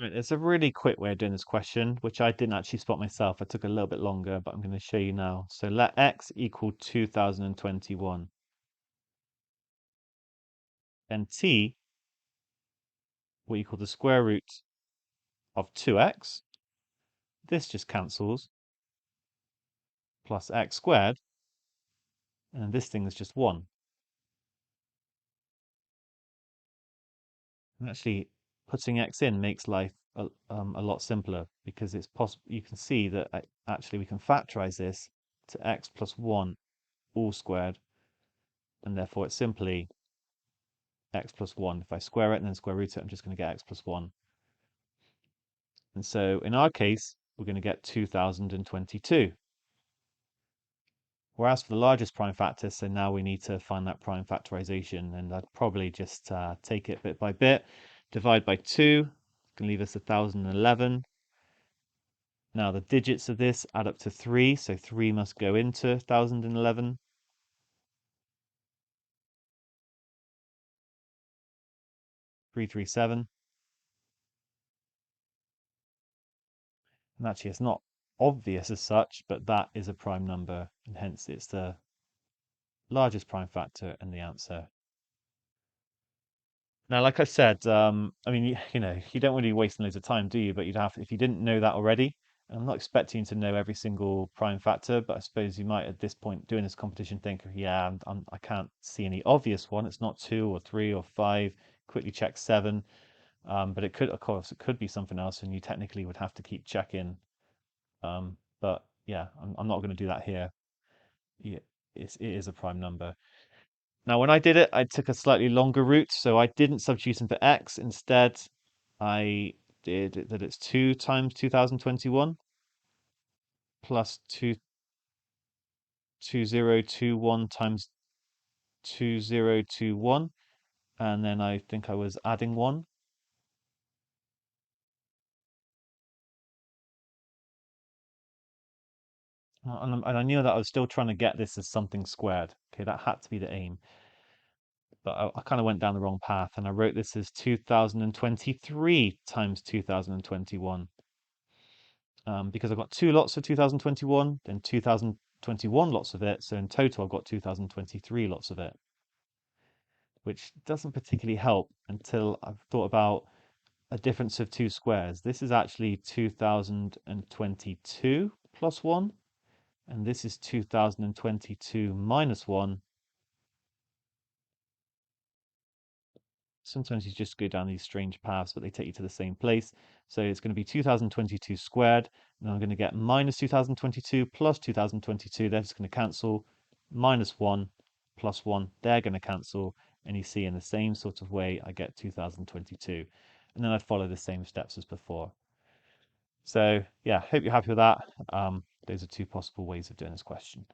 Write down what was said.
Right, there's a really quick way of doing this question, which I didn't actually spot myself. I took a little bit longer, but I'm going to show you now. So let x equal 2021. Then t will equal the square root of 2x. This just cancels, plus x squared, and this thing is just 1. And actually, putting x in makes life a lot simpler because it's possible. You can see that actually we can factorize this to x plus 1 all squared, and therefore it's simply x plus 1. If I square it and then square root it, I'm just going to get x plus 1. And so in our case, we're going to get 2022. Whereas for the largest prime factor, so now we need to find that prime factorization, and I'd probably just take it bit by bit, divide by 2, can leave us 1011. Now the digits of this add up to 3, so 3 must go into 1011. 337. And actually it's not obvious as such, but that is a prime number, and hence it's the largest prime factor and the answer. Now, like I said, I mean, you don't really waste loads of time, do you? But you'd have, if you didn't know that already, and I'm not expecting you to know every single prime factor, but I suppose you might at this point doing this competition think, yeah, I can't see any obvious one. It's not 2 or 3 or 5. Quickly check 7. But it could, of course, it could be something else, and you technically would have to keep checking. But yeah, I'm not going to do that here. Yeah, it is a prime number. Now, when I did it, I took a slightly longer route, so I didn't substitute in for x. Instead, I did that it's 2 times 2021 plus 2021 times 2021, and then I think I was adding 1. And I knew that I was still trying to get this as something squared. Okay, that had to be the aim. But I kind of went down the wrong path, and I wrote this as 2023 times 2021. Because I've got 2 lots of 2021, then 2021 lots of it. So in total, I've got 2023 lots of it, which doesn't particularly help until I've thought about a difference of 2 squares. This is actually 2022 plus 1, and this is 2022 minus 1. Sometimes you just go down these strange paths, but they take you to the same place. So it's going to be 2022 squared, and I'm going to get minus 2022 plus 2022. They're just going to cancel. Minus 1 plus 1, they're going to cancel. And you see in the same sort of way, I get 2022. And then I'd follow the same steps as before. So yeah, hope you're happy with that. Those are 2 possible ways of doing this question.